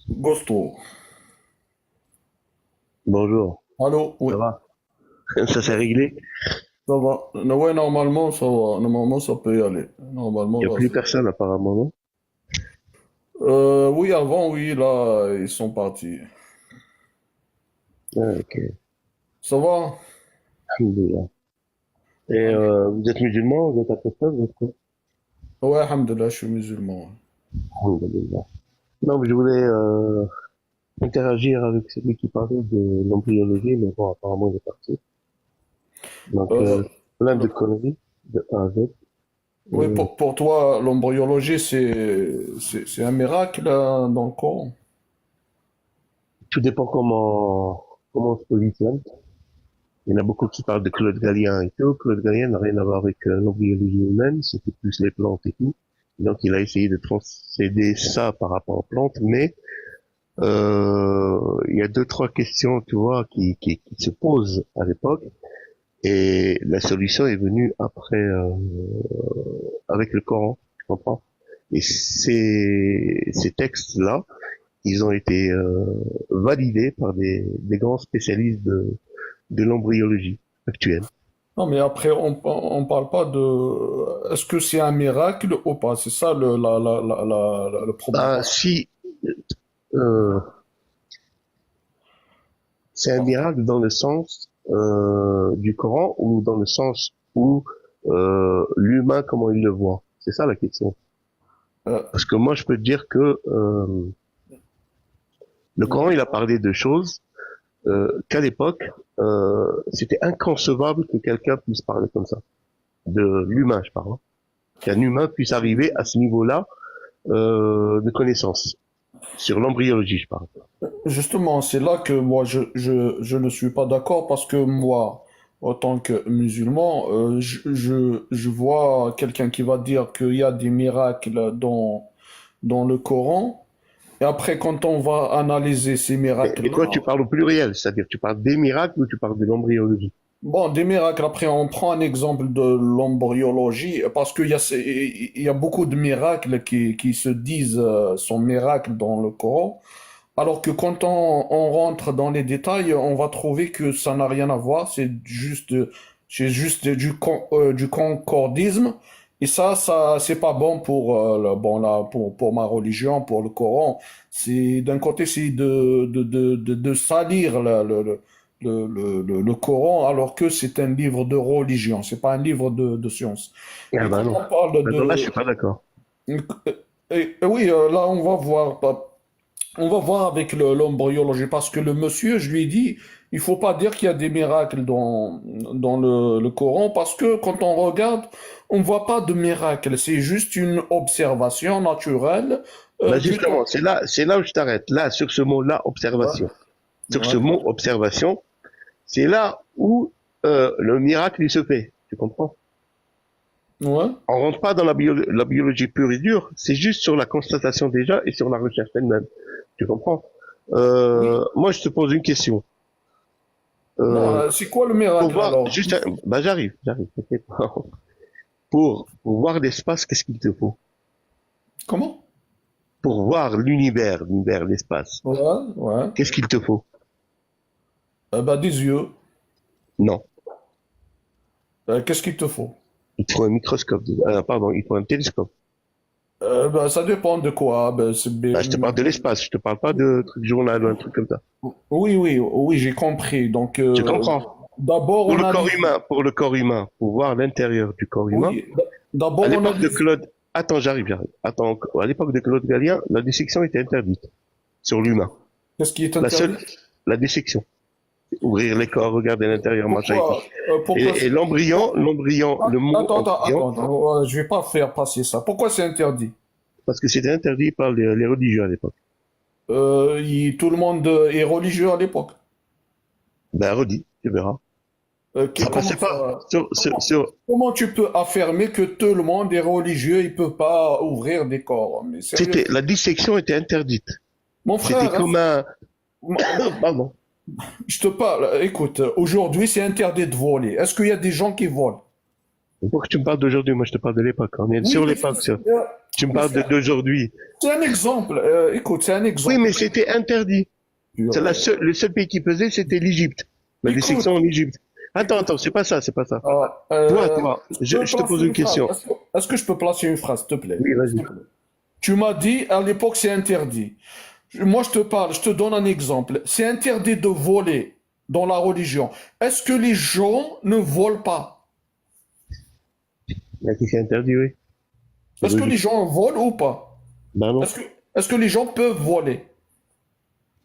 Gosto. Bonjour, Allô? Oui, ça va? Ça s'est réglé? ça va. Ouais, normalement, ça va. Normalement, ça peut y aller. Normalement, Il n'y a là, plus personne apparemment, non? oui, avant, oui, là, ils sont partis. Ah, ok, Ça va? alhamdoulilah. Et vous êtes musulman, vous êtes apostole, vous êtes quoi? Ouais, alhamdoulilah, je suis musulman. Alhamdoulilah. Non, mais je voulais interagir avec celui qui parlait de l'embryologie, mais bon, apparemment il est parti. Donc, Euh, plein de le- conneries, de A à Z. oui, Et pour toi, l'embryologie, c'est un miracle dans le Coran. tout dépend comment on se positionne. Il y en a beaucoup qui parlent de Claude Gallien et tout. Claude Gallien n'a rien à voir avec l'embryologie humaine, c'était plus les plantes et tout. Donc il a essayé de transcéder ça par rapport aux plantes, mais il y a deux, trois questions, tu vois, qui se posent à l'époque, et la solution est venue après avec le Coran, tu comprends? Et ces textes-là, ils ont été validés par des grands spécialistes de l'embryologie actuelle. Non, mais après, on parle pas de... Est-ce que c'est un miracle ou pas? C'est ça le problème. Bah, si euh, c'est un miracle dans le sens du Coran ou dans le sens où l'humain, comment il le voit. C'est ça la question. Euh, Parce que moi, je peux te dire que le Coran, oui. il a parlé de choses qu'à l'époque, c'était inconcevable que quelqu'un puisse parler comme ça. De l'humain, je parle. Hein. Qu'un humain puisse arriver à ce niveau-là de connaissance. Sur l'embryologie, je parle. Justement, c'est là que moi je ne suis pas d'accord parce que moi, en tant que musulman, je vois quelqu'un qui va dire qu'il y a des miracles dans le Coran. Et après, quand on va analyser ces Mais toi, tu miracles-là, parles au pluriel, c'est-à-dire tu parles des miracles ou tu parles de l'embryologie. bon, des miracles, après on prend un exemple de l'embryologie parce il y a beaucoup de miracles qui se disent sont miracles dans le Coran. Alors que quand on rentre dans les détails, on va trouver que ça n'a rien à voir, c'est juste du concordisme. Et ça, c'est pas bon pour, bon, là, pour ma religion, pour le Coran. C'est, d'un côté, c'est de salir le Coran, alors que c'est un livre de religion, c'est pas un livre de science. Ah Et bah quand non. on parle Attends, là, je suis pas d'accord. oui, là, on va voir avec l'embryologie parce que le monsieur, je lui ai dit, il faut pas dire qu'il y a des miracles dans le Coran parce que quand on regarde, on voit pas de miracle. C'est juste une observation naturelle Bah du justement, temps. c'est là où je t'arrête. Là, sur ce mot-là, Ouais, observation. Sur ce ouais, mot observation, c'est là où le miracle il se fait. Tu comprends? ouais. On rentre pas dans la biologie pure et dure. C'est juste sur la constatation déjà et sur la recherche elle-même. Tu comprends? Oui. Moi, je te pose une question. Non, Euh, c'est quoi le pour miracle voir alors? juste, bah j'arrive. T'inquiète pas. Pour voir l'espace, qu'est-ce qu'il te faut? Comment? Pour voir l'univers, l'espace, Ouais, ouais. qu'est-ce qu'il te faut? Bah, des yeux. Non. Qu'est-ce qu'il te faut? Il te faut un microscope. Pardon, il te faut un télescope. Bah, ça dépend de quoi. Bah, Bah, je te parle de l'espace, je te parle pas de truc journal ou un truc comme ça. oui, oui, oui, j'ai compris. Donc, Tu comprends? d'abord, Pour on le a corps les... humain, pour le corps humain, pour voir l'intérieur du corps humain, Oui, à d'abord, on a l'époque de les... Claude, attends, j'arrive. Attends, à l'époque de Claude Gallien, la dissection était interdite sur l'humain. Qu'est-ce qui est La seule, interdit? la dissection. Ouvrir les corps, regarder l'intérieur, machin et tout. Pourquoi Et l'embryon, le mot embryon, attends, je vais pas faire passer ça. Pourquoi c'est interdit? parce que c'était interdit par les religieux à l'époque. Tout le monde est religieux à l'époque. Ben, redis, tu verras. Ça Comment passait pas ça? sur, Comment tu peux affirmer que tout le monde est religieux, il peut pas ouvrir des corps? Mais sérieux. la dissection était interdite. Mon C'était frère, comme un, pardon. je te parle, écoute, aujourd'hui c'est interdit de voler. Est-ce qu'il y a des gens qui volent? Pourquoi tu me parles d'aujourd'hui? Moi, je te parle de l'époque. On est Oui, sur mais l'époque, ça. Tu me parles d'aujourd'hui. C'est un exemple. Écoute, c'est un Oui, exemple. mais c'était interdit. C'est le seul pays qui faisait, c'était l'Égypte. La Écoute, dissection en Égypte. écoute. Attends, c'est pas ça, c'est pas ça. Euh, euh, je peux Je te placer pose une une phrase. question. Est-ce que je peux placer une phrase, s'il te plaît? Oui, S'il vas-y. te plaît. Tu m'as dit, à l'époque, c'est interdit. Moi, je te parle, je te donne un exemple. C'est interdit de voler dans la religion. Est-ce que les gens ne volent pas? Là, c'est interdit, oui. C'est Est-ce que les logique. gens volent ou pas? Ben non. Est-ce que, est-ce que les gens peuvent voler?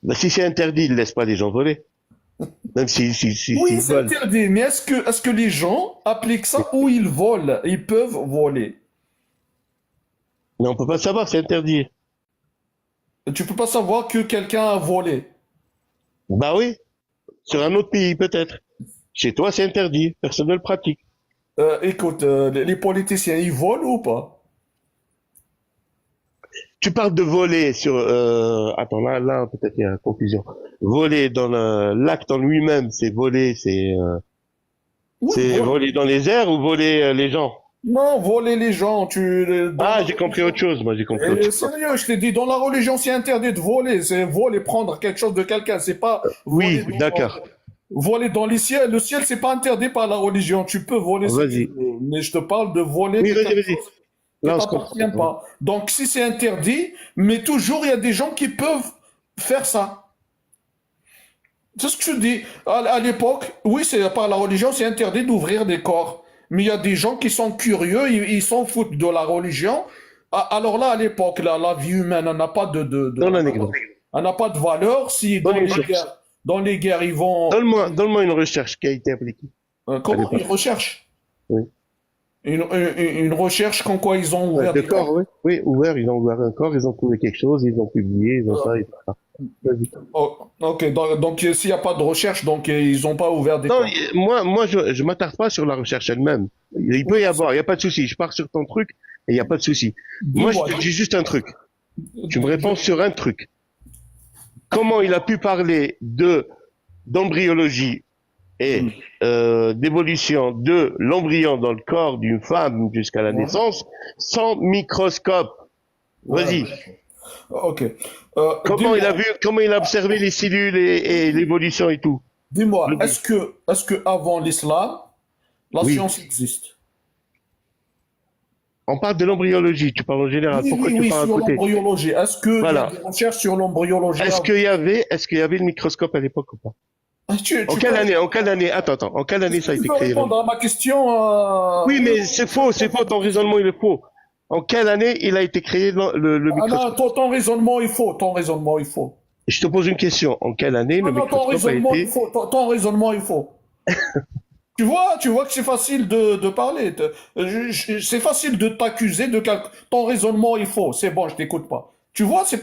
Ben, si c'est interdit, ils ne laissent pas les gens voler. Même Oui, s'ils c'est volent. interdit, mais est-ce que les gens appliquent ça ou ils volent? Ils peuvent voler. Mais on peut pas savoir, c'est interdit. Tu peux pas savoir que quelqu'un a volé. Bah oui, sur un autre pays, peut-être. Chez toi, c'est interdit. Personne ne le pratique. Écoute, les politiciens, ils volent ou pas? Tu parles de voler sur... attends, là, peut-être il y a confusion. Voler dans l'acte en lui-même, c'est voler, Oui, c'est voler. voler dans les airs ou voler les gens? Non, voler les gens, dans Ah, la j'ai compris autre religion. chose, moi, j'ai compris autre chose. Sérieux, je t'ai dit, dans la religion, c'est interdit de voler. C'est voler, prendre quelque chose de quelqu'un. C'est pas Oui, d'accord. voler dans les ciels. Le ciel, c'est pas interdit par la religion. Tu peux voler si tu Vas-y. veux. Mais je te parle de voler Oui, de vas-y, quelque vas-y. chose qui Là, on se comprend. t'appartient pas. Donc, si c'est interdit, mais toujours, il y a des gens qui peuvent faire ça. C'est ce que je dis. À l'époque, oui, c'est par la religion, c'est interdit d'ouvrir des corps. Mais il y a des gens qui sont curieux, ils s'en foutent de la religion. Alors là, à l'époque, la vie humaine, elle n'a pas Donne un exemple. elle n'a pas de valeur. Si Donne une source. dans les guerres, ils vont, Donne-moi une recherche qui a été appliquée à comment ils l'époque. recherchent? Oui. Une recherche comme quoi ils ont Ouais, ouvert de des corps, corps. oui. Oui, ouvert, ils ont ouvert un corps, ils ont trouvé quelque chose, ils ont publié, ils ont ça, et ça. Vas-y. Oh, ok, donc s'il n'y a pas de recherche, donc ils n'ont pas ouvert des Non, corps. moi, je m'attarde pas sur la recherche elle-même. Il peut y avoir, il n'y a pas de souci. Je pars sur ton truc et il n'y a pas de souci. Moi, je Dis-moi. te dis juste un truc. Tu me réponds sur un truc. Comment il a pu parler d'embryologie et d'évolution de l'embryon dans le corps d'une femme jusqu'à la Ouais. naissance sans microscope? Ouais. Vas-y. Ok. Comment Dis-moi, comment il a observé les cellules et l'évolution et tout? dis-moi, Vas-y. est-ce que avant l'islam, la Oui. science existe? On parle de l'embryologie, tu parles en général. Oui, Pourquoi oui, tu oui, parles à sur côté? l'embryologie. Est-ce qu'il y a Voilà. des recherches sur l'embryologie avant? Est-ce qu'il y avait le microscope à l'époque ou pas? Ah, En quelle année, attends, en quelle année ça a tu été peux créé? répondre à ma question. Oui, mais c'est faux, ton raisonnement il est faux. En quelle année il a été créé le Ah non, microscope? ton raisonnement, il faut. Ton raisonnement, il faut. Je te pose une question. En quelle année Non, le non, ton microscope a raisonnement, il été... faut. Ton raisonnement, il faut. Tu vois que c'est facile de parler. C'est facile de t'accuser de quelque... Ton raisonnement, il faut. C'est bon, je t'écoute pas. Tu vois, c'est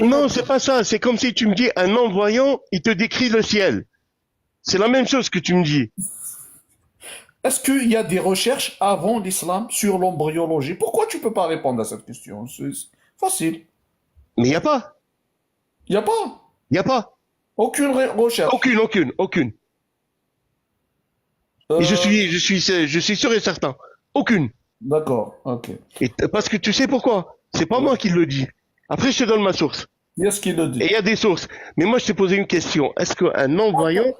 Non, c'est pas ça. C'est comme si tu me dis un non-voyant, il te décrit le ciel. C'est la même chose que tu me dis. Est-ce qu'il y a des recherches avant l'islam sur l'embryologie? Pourquoi tu peux pas répondre à cette question? C'est facile. Mais il n'y a pas. Il n'y a pas Il n'y a pas. aucune recherche. Aucune. Et Euh, je suis sûr et certain. Aucune. d'accord, ok. Parce que tu sais pourquoi? C'est pas moi qui le dis. Après, je te donne ma source. Qui est-ce qui le Et dit? il y a des sources. Mais moi, je t'ai posé une question. Est-ce qu'un non-voyant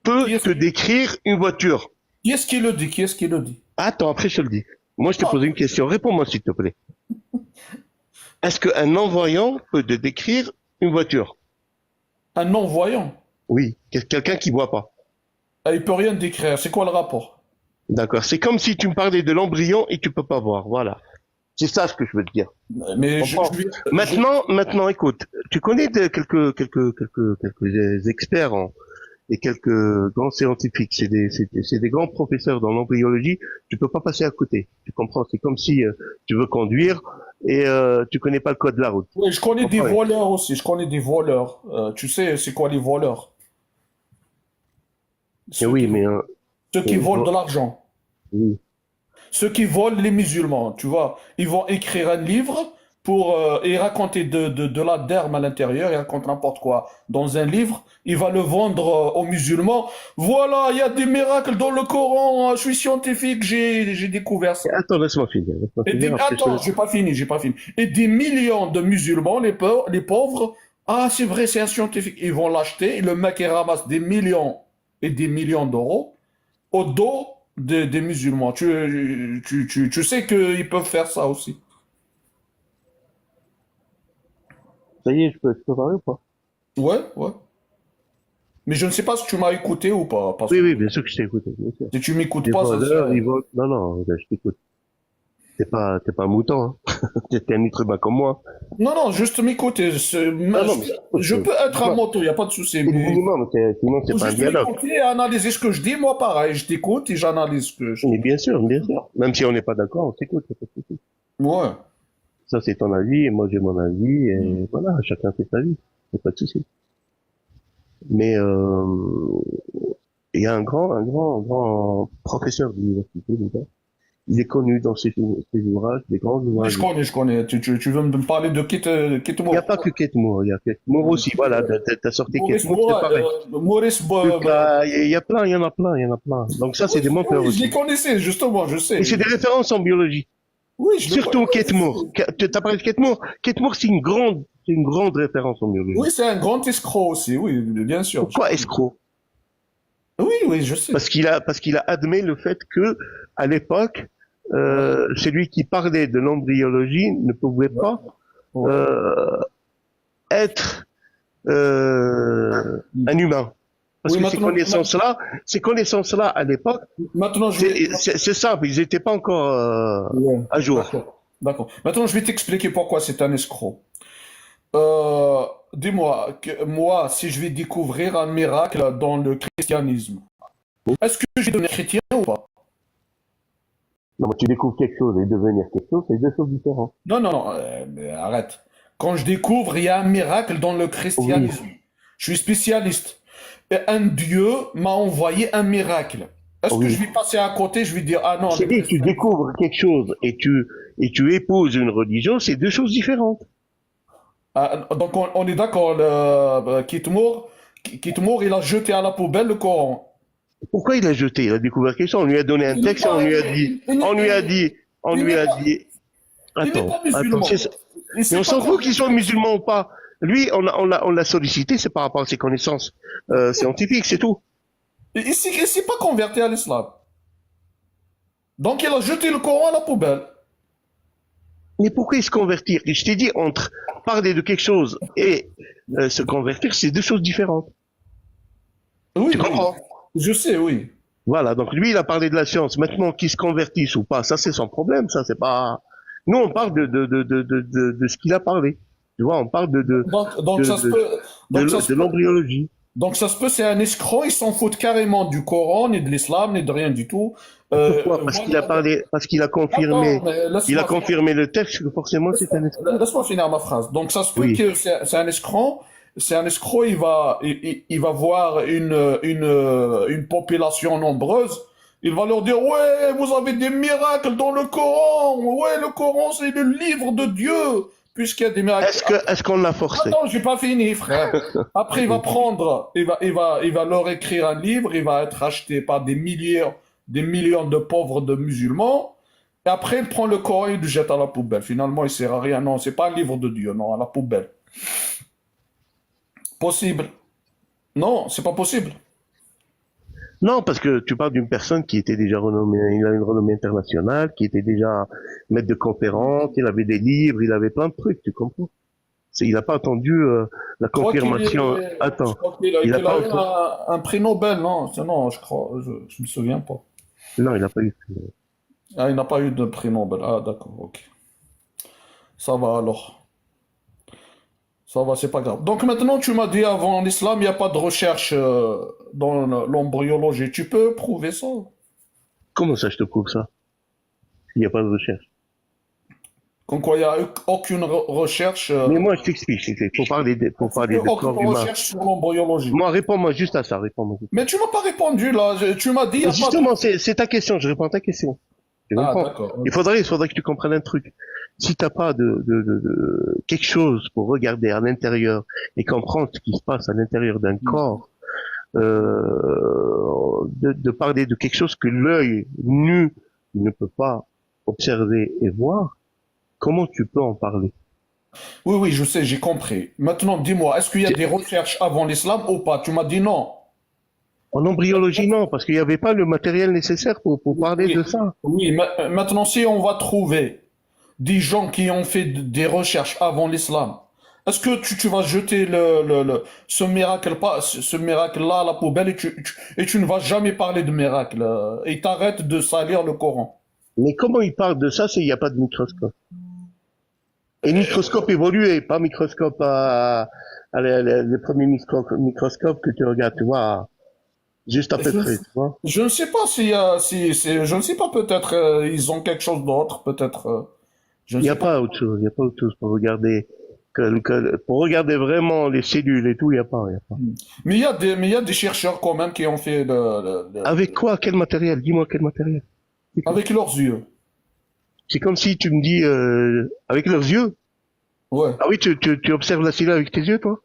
peut Qui est-ce te décrire une voiture? qui est-ce qui le dit? Qui est-ce qui le dit? Attends, après, je te le dis. Moi, je t'ai Ah, posé une question. Réponds-moi, s'il te plaît. Est-ce qu'un non-voyant peut te décrire une voiture? un non-voyant. Oui. Quelqu'un qui voit pas. Ah, il peut rien décrire. C'est quoi le rapport? D'accord. C'est comme si tu me parlais de l'embryon et tu peux pas voir. Voilà. C'est ça ce que je veux te dire. Mais Comprends? Maintenant, écoute. Tu connais quelques experts et quelques grands scientifiques. C'est des grands professeurs dans l'embryologie. Tu peux pas passer à côté. Tu comprends? C'est comme si tu veux conduire et tu connais pas le code de la route. oui, je connais des Comprends? voleurs aussi. Je connais des voleurs. Tu sais, c'est quoi les voleurs? Et Ceux oui, qui, mais ceux qui volent de l'argent. oui. Ceux qui volent les musulmans, tu vois. Ils vont écrire un livre et raconter de la derme à l'intérieur, il raconte n'importe quoi dans un livre, il va le vendre aux musulmans. Voilà, il y a des miracles dans le Coran, je suis scientifique, j'ai découvert ça. Attends, laisse-moi finir. Après, Attends, j'ai pas fini. Et des millions de musulmans, les pauvres, ah, c'est vrai, c'est un scientifique. Ils vont l'acheter, et le mec, il ramasse des millions et des millions d'euros au dos des musulmans. Tu sais qu'ils peuvent faire ça aussi. ça y est, je peux parler ou pas? Ouais, ouais. Mais je ne sais pas si tu m'as écouté ou pas, parce Oui, que oui, bien sûr que je t'ai écouté, bien sûr. si tu m'écoutes Les pas, ça voleurs, serait... ils volent. Non, non, regarde, je t'écoute. T'es pas un mouton, hein. T'es un être humain comme moi. Non, non, juste m'écouter. Non, non, mais Je peux être un dis-moi, moto, il n'y a pas de souci, c'est le mais minimum, sinon c'est faut pas un juste dialogue. m'écouter et analyser ce que je dis. Moi, pareil, je t'écoute et j'analyse ce que je Mais dis. bien sûr, bien sûr. Même si on n'est pas d'accord, on s'écoute, y a pas de souci. Ouais. Ça, c'est ton avis, et moi, j'ai mon avis, et voilà, chacun fait sa vie. Y a pas de souci. Mais, il y a un grand professeur d'université, déjà. Il est connu dans ses ouvrages, des grands Oui, ouvrages. je connais. Tu veux me parler de Il n'y a Kit pas que Ketmour, il y a Ketmour aussi, voilà, t'as sorti Maurice Ketmour, c'est Bourra, pareil. Maurice Il y a plein, il y en a plein, il y en a plein. Donc ça, c'est des menteurs oui, je les aussi. connaissais, justement, je Et sais. c'est des références en biologie. Oui, je le connais. Surtout Oui, je Ketmour. sais. T'as parlé de Ketmour. Ketmour, c'est une grande référence en biologie. Oui, c'est un grand escroc aussi, oui, bien sûr. Pourquoi escroc? Oui, oui, je sais. Parce qu'il a admis le fait que, à l'époque, Ouais, celui qui parlait de l'embryologie ne pouvait ouais, pas ouais. euh, être un humain. Parce Oui, que ces connaissances-là, à l'époque, maintenant, je vais, c'est simple, ils n'étaient pas encore ouais, à jour. d'accord, d'accord. Maintenant, je vais t'expliquer pourquoi c'est un escroc. Euh, dis-moi, moi, si je vais découvrir un miracle dans le christianisme, est-ce que je vais devenir chrétien ou pas? Non, mais tu découvres quelque chose et devenir quelque chose, c'est deux choses différentes. Non, non, non, mais arrête. Quand je découvre, il y a un miracle dans le Oui, christianisme. Je suis spécialiste. Et un Dieu m'a envoyé un miracle. Est-ce que je oui. vais passer à côté, je vais dire, ah non, le C'est dit, tu christianisme. découvres quelque chose et tu épouses une religion, c'est deux choses différentes. Donc on est d'accord, Kitmour, il a jeté à la poubelle le Coran. Pourquoi il a jeté? Il a découvert quelque chose. On lui a donné un Il n'est texte et on pas, lui a dit, il on n'est lui a dit, on il lui n'est a pas, dit, il n'est attends, pas attends, musulman. Il mais s'est on pas s'en fout qu'il converti soit à l'islam. musulman ou pas. Lui, on l'a sollicité, c'est par rapport à ses connaissances scientifiques, c'est tout. Il s'est pas converti à l'islam. Donc il a jeté le Coran à la poubelle. Mais pourquoi il se convertir? Et je t'ai dit, entre parler de quelque chose et se convertir, c'est deux choses différentes. Tu Oui, oui, comprends? je sais, oui. Voilà, donc lui, il a parlé de la science. Maintenant, qu'il se convertisse ou pas, ça c'est son problème, ça c'est pas... Nous, on parle de ce qu'il a parlé. Tu vois, on parle Donc de, ça se de, peut, donc ça se de peut, l'embryologie. donc ça se peut, c'est un escroc, il s'en fout carrément du Coran, ni de l'islam, ni de rien du tout. Pourquoi? Parce qu'il a Voilà. parlé, parce qu'il a Attends, confirmé, mais il a confirmé le texte que forcément c'est un escroc. laisse-moi finir ma phrase. Donc ça se peut Oui. que c'est un escroc. C'est un escroc, il va voir une population nombreuse. Il va leur dire, ouais, vous avez des miracles dans le Coran. Ouais, le Coran, c'est le livre de Dieu. Puisqu'il y a des miracles. Est-ce qu'on l'a forcé? Attends, j'ai pas fini, frère. Après, il va prendre, il va leur écrire un livre. Il va être acheté par des millions de pauvres de musulmans. Et après, il prend le Coran et il le jette à la poubelle. Finalement, il sert à rien. Non, c'est pas un livre de Dieu. Non, à la poubelle. Possible. Non, c'est pas possible. Non, parce que tu parles d'une personne qui était déjà renommée, il a une renommée internationale, qui était déjà maître de conférence, il avait des livres, il avait plein de trucs, tu comprends? Il n'a pas attendu la Je crois confirmation. je Attends, crois il n'a qu'il a pas eu entendu. un prix Nobel, non? Non, je crois, je me souviens pas. Non, il n'a pas eu. Ah, il n'a pas eu de prix Nobel. Ah, d'accord, ok. Ça va alors. Ça va, c'est pas grave. Donc maintenant, tu m'as dit avant l'islam, il n'y a pas de recherche dans l'embryologie. Tu peux prouver ça? Comment ça, je te prouve ça? Il n'y a pas de recherche. Comme quoi, il n'y a eu aucune recherche. Mais moi, je t'explique. Pour parler de Aucune corps humain. recherche sur l'embryologie. Moi, réponds-moi juste à ça, réponds-moi. Mais tu m'as pas répondu là. Tu m'as dit, il n'y Mais a pas de... justement, c'est ta question, je réponds à ta question. Tu Ah, comprends? d'accord. Il faudrait que tu comprennes un truc. Si t'as pas quelque chose pour regarder à l'intérieur et comprendre ce qui se passe à l'intérieur d'un corps, de parler de quelque chose que l'œil nu ne peut pas observer et voir, comment tu peux en parler? Oui, oui, je sais, j'ai compris. Maintenant, dis-moi, est-ce qu'il y a des recherches avant l'islam ou pas? Tu m'as dit non. En embryologie, non, parce qu'il n'y avait pas le matériel nécessaire pour parler Oui, de ça. oui. Maintenant, si on va trouver des gens qui ont fait des recherches avant l'islam, est-ce que tu vas jeter ce miracle, pas, ce miracle-là à la poubelle et tu ne vas jamais parler de miracle et t'arrêtes de salir le Coran? Mais comment il parle de ça s'il n'y a pas de microscope? Et microscope évolué, pas microscope les premiers microscopes que tu regardes, tu vois, juste à peu Je, près, tu vois. je ne sais pas s'il y a, je ne sais pas, peut-être ils ont quelque chose d'autre, peut-être, je ne Il n'y a sais pas. pas autre chose, il n'y a pas autre chose pour regarder, pour regarder vraiment les cellules et tout, il y a pas. Mais il y a des chercheurs quand même qui ont fait Avec quoi? Quel matériel? Dis-moi quel matériel. C'est tout. avec leurs yeux. C'est comme si tu me dis, avec leurs yeux. Ouais, Ah oui, tu observes la cellule avec tes yeux, toi?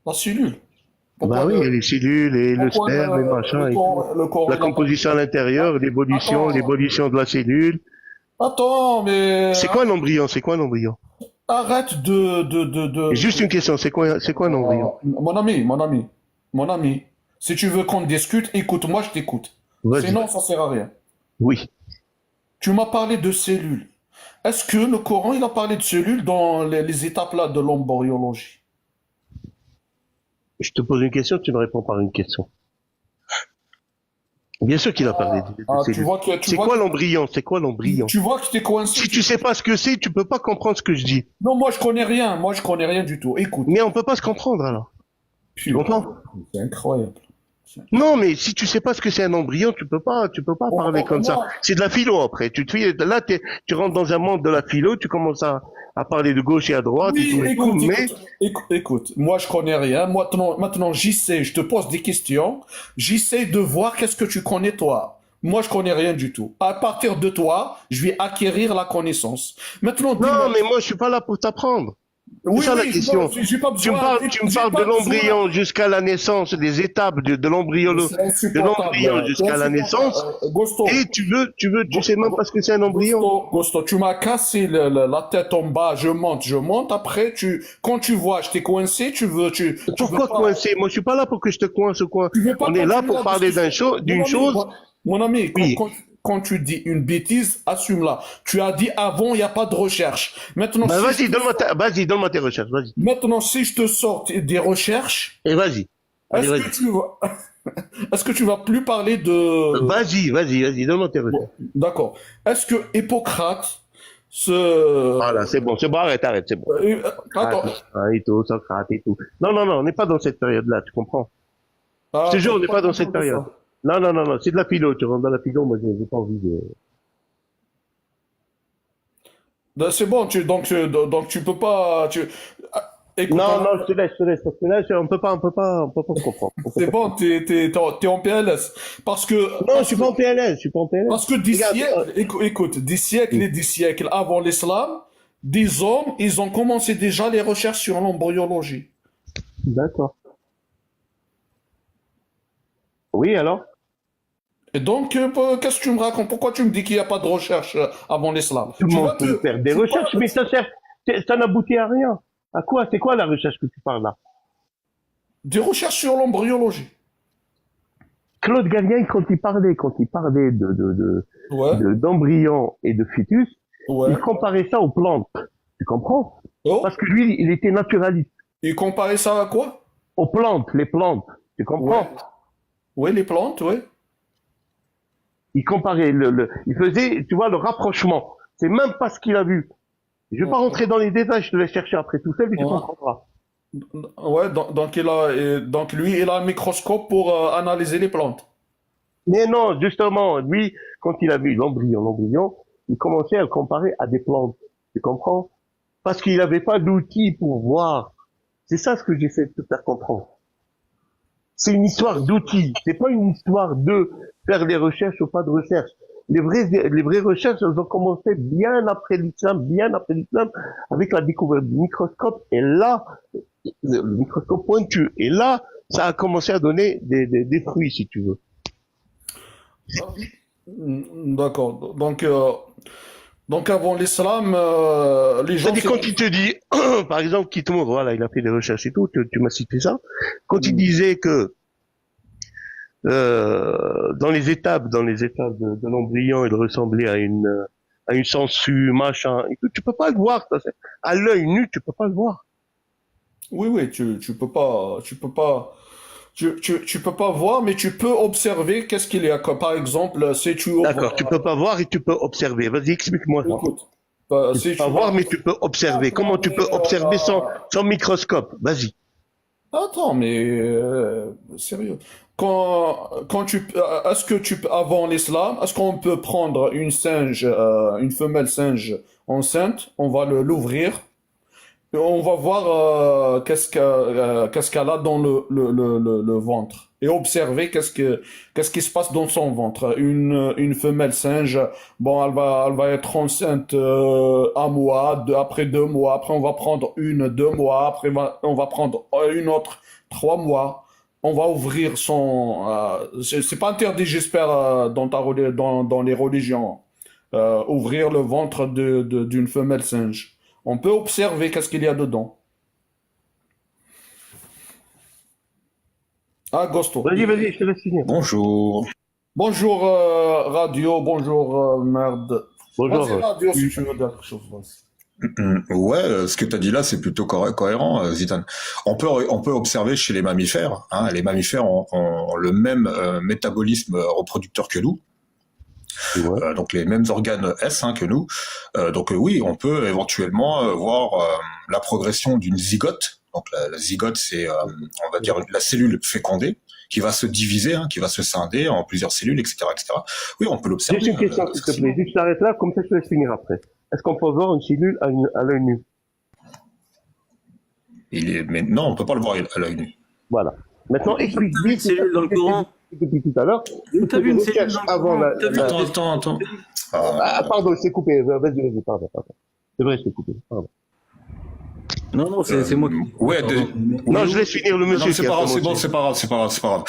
la cellule. Bah Pourquoi oui, il y a les cellules et le pourquoi sperme et machin et tout. le corps, La il a pas... composition à l'intérieur, Attends, l'évolution de la cellule. attends, mais C'est quoi un embryon? C'est quoi un embryon? arrête Et juste une question, c'est quoi un embryon? mon ami, si tu veux qu'on discute, écoute-moi, je t'écoute. Vas-y. Sinon, ça sert à rien. Oui. Tu m'as parlé de cellules. Est-ce que le Coran, il a parlé de cellules dans les étapes là de l'embryologie? Je te pose une question, tu me réponds par une question. Bien sûr qu'il a parlé de Ah, cellules. tu C'est vois, quoi l'embryon? C'est quoi l'embryon? tu vois que t'es coincé. Si tu sais pas ce que c'est, tu peux pas comprendre ce que je dis. Non, moi je connais rien. Moi je connais rien du tout. Écoute. Mais on peut pas se comprendre alors. Tu Putain, comprends? c'est incroyable. Non, mais si tu sais pas ce que c'est un embryon, tu peux pas parler comme ça. Moi, C'est de la philo après. Là, tu rentres dans un monde de la philo, tu commences à parler de gauche et à droite et oui, tout et tout, écoute, mais écoute. Moi je connais rien. Maintenant j'y sais. Je te pose des questions. J'essaie de voir qu'est-ce que tu connais toi. Moi je connais rien du tout. À partir de toi, je vais acquérir la connaissance. Maintenant non, dis-moi. mais moi je suis pas là pour t'apprendre. C'est Oui, ça la oui, question. j'ai pas besoin. Tu me J'ai parles de pas besoin. l'embryon jusqu'à la naissance, des étapes C'est de l'embryon insupportable. C'est jusqu'à la insupportable. naissance, Gosto. et tu sais même pas ce que c'est un embryon. Gosto, tu m'as cassé la tête en bas, je monte, après, quand tu vois, je t'ai coincé, tu veux Pourquoi pas, coincer? Moi je suis pas là pour que je te coince ou quoi. tu veux pas On est là continuer pour la parler discussion. d'une chose. Mon ami, Oui. quand tu dis une bêtise, assume-la. Tu as dit avant, il n'y a pas de recherche. Maintenant, Bah vas-y, donne-moi tes recherches, vas-y. maintenant, si je te sors des recherches, Et vas-y. Allez, est-ce vas-y. que tu vas, est-ce que tu vas plus parler de, Vas-y, donne-moi tes bon, recherches. d'accord. Est-ce que Hippocrate se, Voilà, c'est bon, arrête, c'est bon. attends, Et tout, Socrate et tout. Non, on n'est pas dans cette période-là, tu comprends? Je ah, te jure, on t'as n'est pas pas dans besoin cette de période. ça. Non, c'est de la philo, tu rentres dans la philo, moi j'ai pas envie de... Ben, c'est bon, donc tu peux pas, écoute, Non, je te laisse, parce que là, on peut pas se comprendre. On peut c'est pas se bon, comprendre. t'es en PLS. Non, je suis pas en PLS. Parce que des Regarde, siècles, écoute, des siècles et des siècles avant l'islam, des hommes, ils ont commencé déjà les recherches sur l'embryologie. d'accord. Oui, alors? Et donc, qu'est-ce que tu me racontes? Pourquoi tu me dis qu'il n'y a pas de recherche avant l'islam? Tout le Tu vas monde peut faire des recherches, mais ça n'aboutit à rien. À quoi? C'est quoi la recherche que tu parles là? des recherches sur l'embryologie. Claude Gallien, quand il parlait Ouais, d'embryons et de fœtus, il ouais. comparait ça aux plantes. Tu comprends? Oh, Parce que lui, il était naturaliste. il comparait ça à quoi? Aux plantes, les plantes. Tu Ouais. comprends? Ouais, les plantes, ouais. Il comparait il faisait, tu vois, le rapprochement. C'est même pas ce qu'il a vu. Je vais pas rentrer dans les détails, je te laisse chercher après tout seul et tu Ouais. comprendras. Ouais, donc lui, il a un microscope pour analyser les plantes. Mais non, justement, lui, quand il a vu l'embryon, il commençait à le comparer à des plantes. Tu comprends? Parce qu'il n'avait pas d'outils pour voir. C'est ça ce que j'essaie de te faire comprendre. C'est une histoire d'outils. C'est pas une histoire de faire des recherches ou pas de recherche. les vraies recherches, elles ont commencé bien après l'islam, avec la découverte du microscope. Et là, le microscope pointu. Et là, ça a commencé à donner des fruits, si tu veux. D'accord. Donc avant l'islam, les gens, C'est-à-dire quand il te dit, par exemple, Kitmour, voilà, il a fait des recherches et tout, tu m'as cité ça. Quand il disait que dans les étapes de l'embryon, il ressemblait à une sangsue, machin. Et tout, tu peux pas le voir, ça. À l'œil nu, tu peux pas le voir. oui, oui, tu peux pas voir, mais tu peux observer qu'est-ce qu'il y a. Par exemple, si tu ouvres, D'accord, tu peux pas voir et tu peux observer. Vas-y, explique-moi ça. écoute, Tu peux si pas tu voir, mais tu peux observer. Comment tu peux observer sans microscope? Vas-y. attends, mais sérieux. Est-ce que avant l'islam, est-ce qu'on peut prendre une femelle singe enceinte, on va l'ouvrir, et on va voir qu'est-ce qu'elle a dans le ventre et observer qu'est-ce qui se passe dans son ventre. Une femelle singe, bon, elle va être enceinte un mois, après 2 mois, après on va prendre 2 mois, après on va prendre une autre 3 mois. On va ouvrir son. C'est pas interdit, j'espère, dans les religions. Ouvrir le ventre d'une femelle singe. On peut observer qu'est-ce qu'il y a dedans. Agosto. Vas-y, je te laisse finir. Bonjour. Bonjour Radio, bonjour merde. Bonjour. Vas-y Radio si tu veux dire quelque chose. Ouais, ce que tu as dit là, c'est plutôt cohérent, Zidane. On peut observer chez les mammifères. Hein, les mammifères ont le même métabolisme reproducteur que nous. Ouais. Donc les mêmes organes S que nous. Donc oui, on peut éventuellement voir la progression d'une zygote. Donc la zygote, c'est, on va dire, la cellule fécondée qui va se diviser, qui va se scinder en plusieurs cellules, etc., etc. Oui, on peut l'observer. Juste une question, s'il te plaît. Juste, je t'arrête là, comme ça, je te laisse finir après. Est-ce qu'on peut voir une cellule à l'œil nu? Mais non, on peut pas le voir à l'œil nu. Voilà. Maintenant, explique-lui Une cellule dans le Coran. depuis tout à l'heure. T'as vu une cellule dans le avant Coran? Attends. Ah, pardon, je t'ai coupé. Vas-y, pardon. C'est vrai, je t'ai coupé. Pardon. Non, c'est moi qui. Ouais, Non, je laisse finir le monsieur. Non, c'est pas grave, c'est bon, c'est pas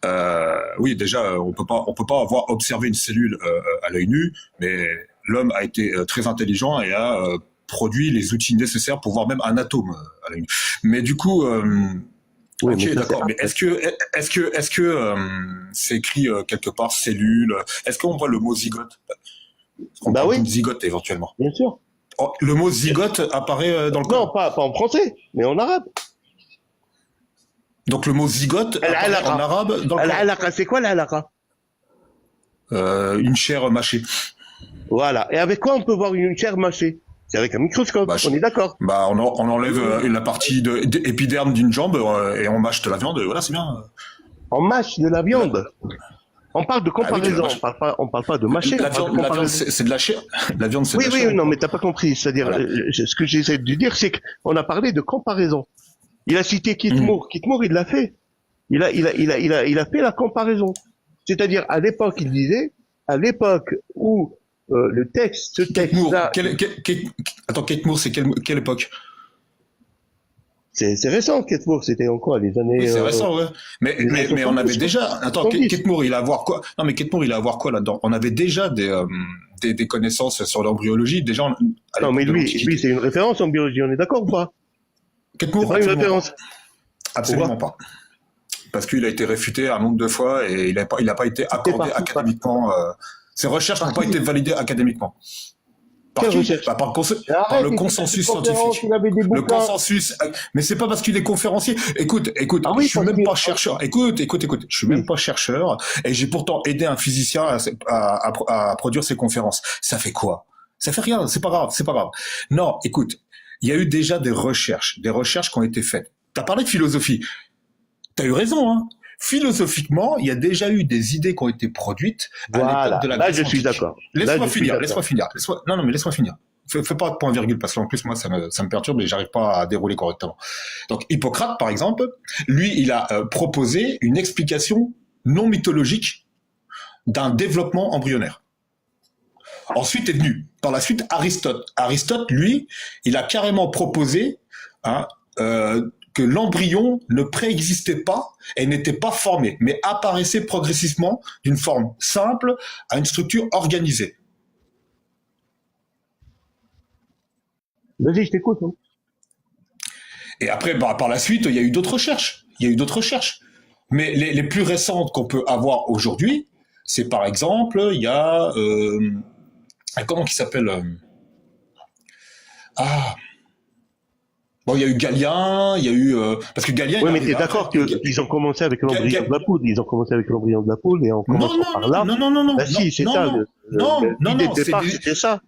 grave. Oui, déjà, on peut pas avoir observé une cellule à l'œil nu, mais l'homme a été très intelligent et a produit les outils nécessaires pour voir même un atome à l'œil nu. Mais du coup, Oui, ok, mais d'accord. Mais est-ce que c'est écrit quelque part cellule? Est-ce qu'on voit le mot zygote? On Bah parle oui. d'une zygote éventuellement. bien sûr. Oh, le mot zygote apparaît dans le Non, code. pas en français, mais en arabe. Donc le mot zygote apparaît en arabe dans le code. Al-alaqa, c'est quoi l'alaqa? Une chair mâchée. Voilà. Et avec quoi on peut voir une chair mâchée? C'est avec un microscope, Bah, on est d'accord. Bah, on enlève la partie épiderme d'une jambe et on mâche de la viande. Voilà, c'est bien. On mâche de la viande. On parle de comparaison, Ah oui, on parle pas de mâcher. La on parle de viande, comparaison. c'est de la chair. La viande, c'est de Oui, la chair. non, mais t'as pas compris. C'est-à-dire, Voilà. ce que j'essaie de dire, c'est qu'on a parlé de comparaison. Il a cité Kitmour. Kitmour, il l'a fait. Il a fait la comparaison. C'est-à-dire, à l'époque, il disait, à l'époque où le texte, ce Ketmour. texte-là, Attends, Ketmour, c'est quelle époque? c'est récent, Kitmour, c'était encore les années. Oui, c'est récent, ouais. Mais on avait 70, déjà. Attends, 70. Ketmour, il a à voir quoi? Non, mais Ketmour, il a à voir quoi là-dedans? On avait déjà des connaissances sur l'embryologie. Déjà, à Non, mais l'époque de lui, l'Antiquité. c'est une référence en biologie, on est d'accord ou pas? C'est Ketmour, pas une absolument référence. Absolument pas. Parce qu'il a été réfuté un nombre de fois et il n'a pas été accordé parti, académiquement. Ses recherches n'ont pas été validées académiquement. Par Quelle qui? recherche? Bah, par le Arrête, il consensus fait des conférences, scientifique. il avait des Le bouquins. consensus. Mais c'est pas parce qu'il est conférencier. Écoute, Ah oui, je suis parce même que- pas chercheur. Écoute. Je suis même pas chercheur et j'ai pourtant aidé un physicien à produire ses conférences. Ça fait quoi? Ça fait rien. C'est pas grave. Non, écoute. Il y a eu déjà des recherches qui ont été faites. T'as parlé de philosophie. T'as eu raison, hein. Philosophiquement, il y a déjà eu des idées qui ont été produites à Voilà. l'époque de la Là, Grèce je suis antique. d'accord. Laisse-moi finir. Non, mais laisse-moi finir. Fais pas de point virgule parce qu'en plus moi ça me perturbe et j'arrive pas à dérouler correctement. Donc Hippocrate par exemple, lui il a proposé une explication non mythologique d'un développement embryonnaire. Ensuite est venu, par la suite, Aristote. Aristote, lui, il a carrément proposé hein, que l'embryon ne préexistait pas et n'était pas formé, mais apparaissait progressivement d'une forme simple à une structure organisée. Vas-y, je t'écoute. Hein. Et après, bah, par la suite, il y a eu d'autres recherches. Il y a eu d'autres recherches. Mais les plus récentes qu'on peut avoir aujourd'hui, c'est par exemple, il y a... comment il s'appelle Ah Bon, il y a eu Galien, il y a eu... parce que Galien... Oui, mais t'es d'accord qu'ils ont commencé avec l'embryon de la poule. Ils ont commencé avec l'embryon de la poule et on commence par là. Non. Bah si, c'est ça. L'idée de départ, c'était ça.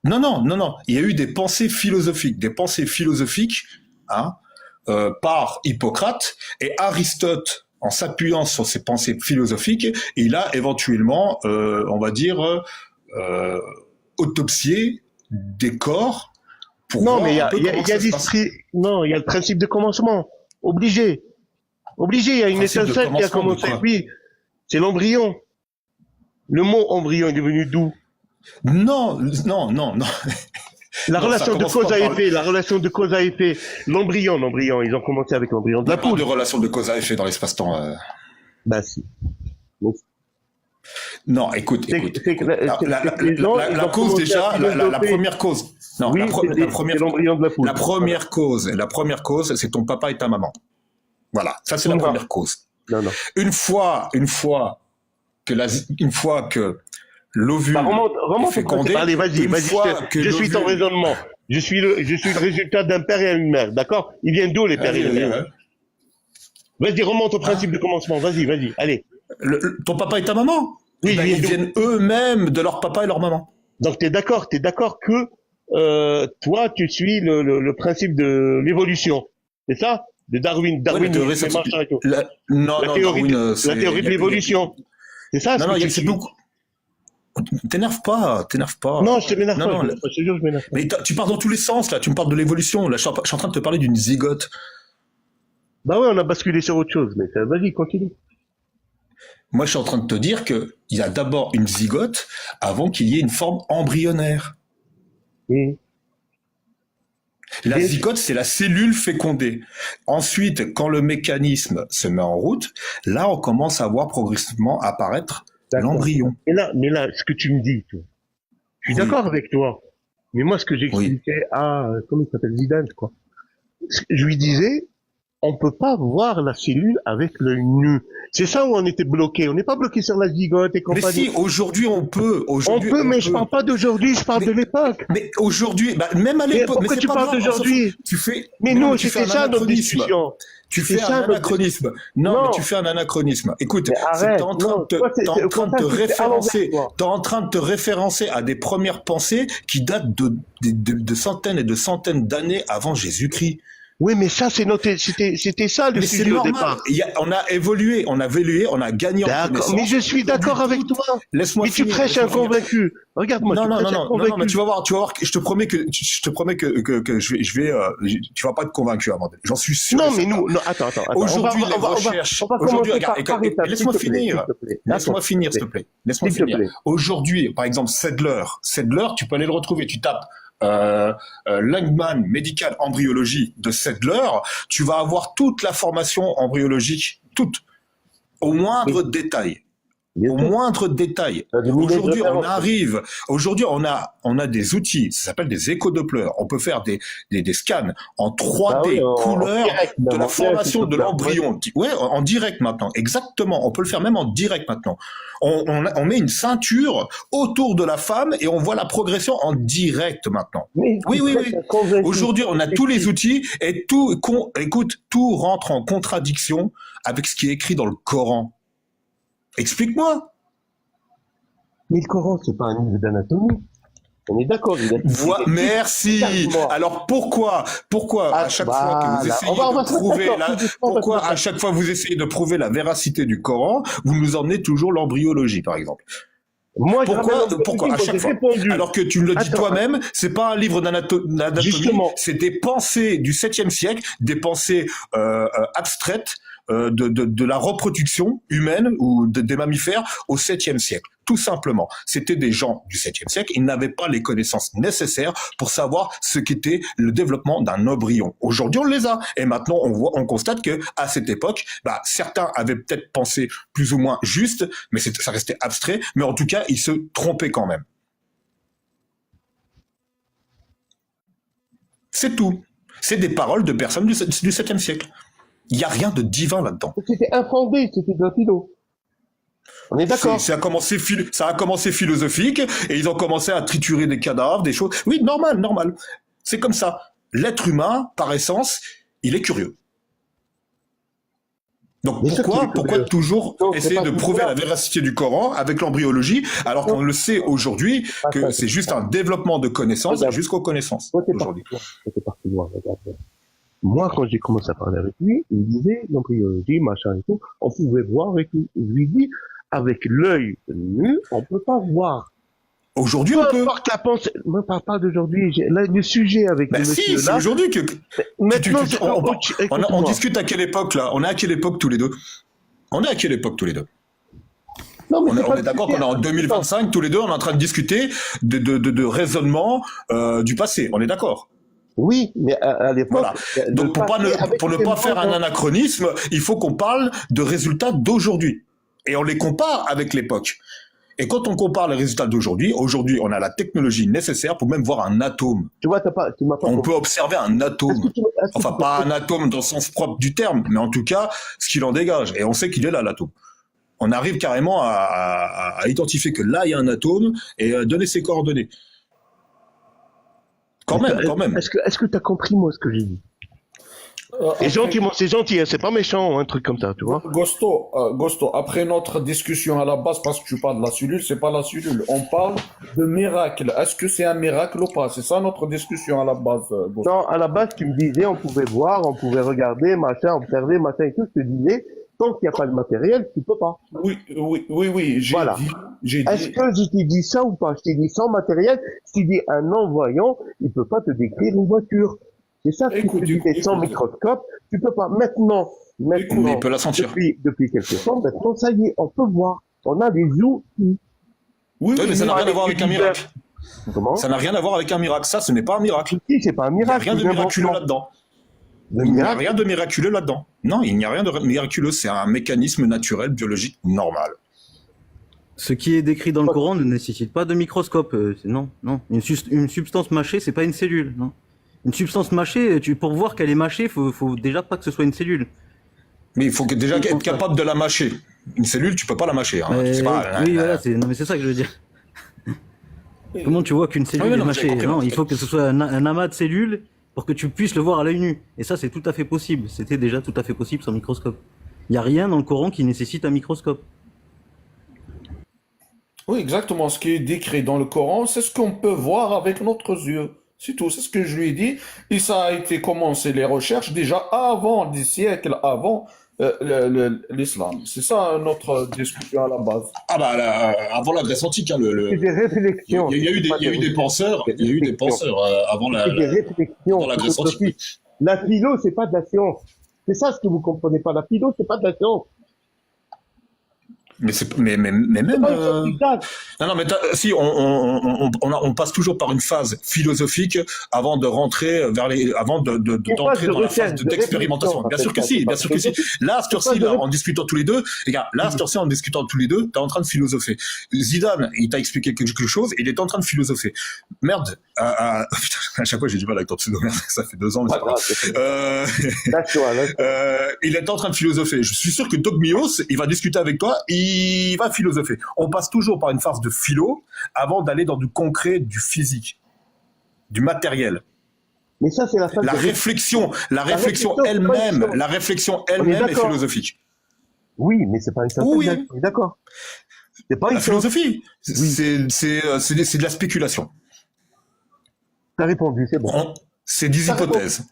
Non. Il y a eu des pensées philosophiques. Hein, par Hippocrate et Aristote, en s'appuyant sur ces pensées philosophiques, il a éventuellement, on va dire, autopsié des corps pour non, voir mais il y un a peu comment ça se passe. Non, il y a le principe de commencement. Obligé, il y a une Principe de étincelle qui a commencement de commencé. quoi? Oui, c'est l'embryon. Le mot embryon est devenu d'où? Non. La Non, relation ça de commence cause pas à par- effet, la relation de cause à effet. L'embryon, ils ont commencé avec l'embryon de Il n'y la a pas poule. de relation de cause à effet dans l'espace-temps. Bah si. Non, écoute. C'est que les gens, ils La ont cause commencé déjà, à la philosopher. première cause. Non, Oui, la première c'est l'embryon de la poule. La première cause, c'est ton papa et ta maman. Voilà, ça c'est la Non. première cause. Non. Une fois que l'ovule Bah, remonte est au fécondé, principe. Allez, vas-y, je suis ton l'ovule- raisonnement. Je suis le résultat d'un père et une mère, d'accord? Ils viennent d'où, les pères et les mères? Vas-y, remonte au principe de commencement. Vas-y, allez. Ton papa et ta maman, Oui, eh ben, ils ils viennent eux-mêmes de leur papa et leur maman. Donc, t'es d'accord que, toi, tu suis le principe de l'évolution. C'est ça? De Darwin, Ouais, la théorie, les c'est- marcheurs et tout. Non, La théorie Darwin, la théorie de l'évolution. C'est ça, Non, ce que tu c'est suis? beaucoup. T'énerve pas. Non, je te m'énerve Non, pas. non, Je te jure, je m'énerve pas. Mais tu pars dans tous les sens, là. Tu me parles de l'évolution. Là, je suis en train de te parler d'une zygote. Bah ouais, on a basculé sur autre chose, mais vas-y, continue. Moi, je suis en train de te dire qu'il y a d'abord une zygote avant qu'il y ait une forme embryonnaire. Oui. La Et- zygote, c'est la cellule fécondée. Ensuite, quand le mécanisme se met en route, là, on commence à voir progressivement apparaître D'accord. l'embryon. Mais là, ce que tu me dis, toi, je suis Oui. d'accord avec toi. Mais moi, ce que j'expliquais à, comment il s'appelle, Zidane, quoi. Je lui disais, on peut pas voir la cellule avec l'œil nu. C'est ça où on était bloqué. On n'est pas bloqué sur la zygote et Mais compagnie. si, aujourd'hui, on peut. Aujourd'hui, mais je parle pas d'aujourd'hui, je parle Mais- de l'époque. Mais aujourd'hui, bah, même à Mais l'époque. pourquoi c'est tu pas parles grave, on s'en d'aujourd'hui? fout. Tu fais. Mais non, nous, tu fais c'était un ça notre anachronisme. discussion. Tu C'est fais ça, un notre anachronisme. Non, Non. mais tu fais un anachronisme. Écoute, Mais arrête, t'es en train non, de te, toi, t'es en au train de te contraire, c'est à l'envers, référencer, toi. t'es en train de te référencer à des premières pensées qui datent de centaines et de centaines d'années avant Jésus-Christ. Oui, mais ça, c'était ça le Mais c'est sujet au normal. départ. On a évolué, on a gagné en D'accord, connaissance. mais je suis d'accord avec toi. Laisse-moi Mais tu finir, prêches un laisse-moi finir. convaincu. Regarde-moi, Non, tu non, prêches non, un non, convaincu. non, mais tu vas voir, je te promets que tu vas pas être convaincu à un moment donné. J'en suis sûr. Non, et mais certain. nous, non, attends. Aujourd'hui, on va les recherches. on va Aujourd'hui, commencer regarde, par étapes, laisse-moi s'il te plaît, finir. s'il te plaît. Laisse-moi Attends, finir, s'il te plaît. Laisse-moi S'il te finir. plaît. Aujourd'hui, par exemple, Sedler, tu peux aller le retrouver. Tu tapes Langman Medical Embryologie de Sedler, tu vas avoir toute la formation embryologique, toute, au moindre détail. Bien Au sûr. moindre détail. T'as des milliers de Aujourd'hui, références. aujourd'hui, on a des outils, ça s'appelle des échodoppleurs. On peut faire des scans en 3D, Ah oui, en couleur direct, de même la en formation direct, de s'il te l'embryon. Ouais, en direct maintenant. Exactement. On peut le faire même en direct maintenant. On met une ceinture autour de la femme et on voit la progression en direct maintenant. Mais Oui, oui, tu oui. prêches un convaincu. Aujourd'hui, on a tous les outils et écoute, tout rentre en contradiction avec ce qui est écrit dans le Coran. Explique-moi. Mais le Coran, c'est pas un livre d'anatomie. On est d'accord. Merci. Regarde-moi. Alors pourquoi à chaque fois que vous Voilà. essayez On va de se mettre prouver d'accord, la, tout doucement, pourquoi parce que- à chaque fois vous essayez de prouver la véracité du Coran, vous nous emmenez toujours l'embryologie par exemple. Moi, Pourquoi je à chaque fois répondu. alors que tu me le dis Attends. toi-même, c'est pas un livre d'anatomie, Justement. c'est des pensées du 7e siècle, des pensées abstraites de la reproduction humaine ou des mammifères au 7e siècle. Tout simplement. C'était des gens du 7e siècle. Ils n'avaient pas les connaissances nécessaires pour savoir ce qu'était le développement d'un embryon. Aujourd'hui, on les a. Et maintenant, on constate que à cette époque, certains avaient peut-être pensé plus ou moins juste, mais ça restait abstrait. Mais en tout cas, ils se trompaient quand même. C'est tout. C'est des paroles de personnes du 7e siècle. Il n'y a rien de divin là-dedans. C'était infondé, c'était de la philo. On est d'accord. Ça a commencé philosophique et ils ont commencé à triturer des cadavres, des choses. Oui, normal. C'est comme ça. L'être humain, par essence, il est curieux. Donc pourquoi toujours essayer de prouver la véracité du Coran avec l'embryologie alors qu'on le sait aujourd'hui que c'est juste un développement de connaissances jusqu'aux connaissances aujourd'hui. Moi, quand j'ai commencé à parler avec lui, il me disait l'embryologie, machin et tout, on pouvait voir avec lui. Je lui dis, avec l'œil nu, on peut pas voir. Aujourd'hui, on peut. La pensée, ne parle pas d'aujourd'hui. Là, le sujet avec le monsieur c'est aujourd'hui que. Maintenant, on discute à quelle époque là? On est à quelle époque tous les deux? Non, mais on est d'accord qu'on est en 2025 tous les deux. On est en train de discuter de raisonnement du passé. On est d'accord? Oui, mais à l'époque. Voilà. Donc pour ne pas faire un anachronisme, il faut qu'on parle de résultats d'aujourd'hui et on les compare avec l'époque. Et quand on compare les résultats d'aujourd'hui, on a la technologie nécessaire pour même voir un atome. Tu vois, on peut observer un atome. Enfin, pas un atome dans le sens propre du terme, mais en tout cas, ce qu'il en dégage. Et on sait qu'il est là, l'atome. On arrive carrément à identifier que là, il y a un atome et donner ses coordonnées. Quand même. Est-ce que tu as compris, moi, ce que j'ai dit? C'est gentil, hein, c'est pas méchant, un truc comme ça, tu vois. Gosto, après notre discussion à la base, parce que tu parles de la cellule, c'est pas la cellule. On parle de miracle. Est-ce que c'est un miracle ou pas? C'est ça notre discussion à la base, Gosto. Non, à la base, tu me disais, on pouvait voir, on pouvait regarder, machin, observer, machin et tout. Je te disais, tant qu'il n'y a pas de matériel, tu peux pas. Oui. Voilà. Est-ce que je t'ai dit ça ou pas? Je t'ai dit sans matériel. Je t'ai dit un non-voyant, il peut pas te décrire une voiture. C'est ça que tu disais sans microscope. Tu peux pas. Maintenant, mais il peut la sentir. Depuis quelques temps, maintenant, ça y est, on peut voir. On a des outils. Oui, mais ça n'a rien à voir avec un miracle. Comment? Ça n'a rien à voir avec un miracle. Ça, ce n'est pas un miracle. Si, c'est pas un miracle. Il n'y a rien de miraculeux là-dedans. Il n'y a rien de miraculeux là-dedans. Non, il n'y a rien de miraculeux. C'est un mécanisme naturel, biologique, normal. Ce qui est décrit dans le Coran ne nécessite pas de microscope. Non. Une substance mâchée, c'est pas une cellule. Non. Une substance mâchée, pour voir qu'elle est mâchée, faut déjà pas que ce soit une cellule. Mais il faut déjà être capable de la mâcher. Une cellule, tu peux pas la mâcher. Hein. Voilà, non, mais c'est ça que je veux dire. Comment tu vois qu'une cellule est mâchée? Non, il faut que ce soit un amas de cellules pour que tu puisses le voir à l'œil nu. Et ça, c'est tout à fait possible. C'était déjà tout à fait possible sans microscope. Il n'y a rien dans le Coran qui nécessite un microscope. Oui, exactement. Ce qui est décrit dans le Coran, c'est ce qu'on peut voir avec notre yeux. C'est tout, c'est ce que je lui ai dit. Et ça a été commencé les recherches déjà avant, des siècles avant l'islam. C'est ça notre discussion à la base. Avant la Grèce antique, hein, C'est des réflexions. Il y a eu des penseurs avant la Grèce antique. La philo, c'est pas de la science. C'est ça ce que vous comprenez pas. La philo, c'est pas de la science. Mais même non mais si on passe toujours par une phase philosophique avant de rentrer d'entrer dans la phase d'expérimentation. Bien sûr que si. Là, à cette heure-ci, en discutant tous les deux, les gars, t'es en train de philosopher. Zidane, il t'a expliqué quelque chose, il est en train de philosopher. Merde, à chaque fois j'ai du mal avec ton pseudo, merde, ça fait 2 ans, mais c'est pas grave. Il est en train de philosopher. Je suis sûr que Dogmios, il va discuter avec toi, il va philosopher. On passe toujours par une phase de philo avant d'aller dans du concret, du physique, du matériel. Mais ça, c'est la phase la réflexion elle-même est philosophique. Oui, mais c'est pas une phase. Oui, d'accord. C'est pas une philosophie. Oui. C'est de la spéculation. T'as répondu, c'est bon. C'est des hypothèses.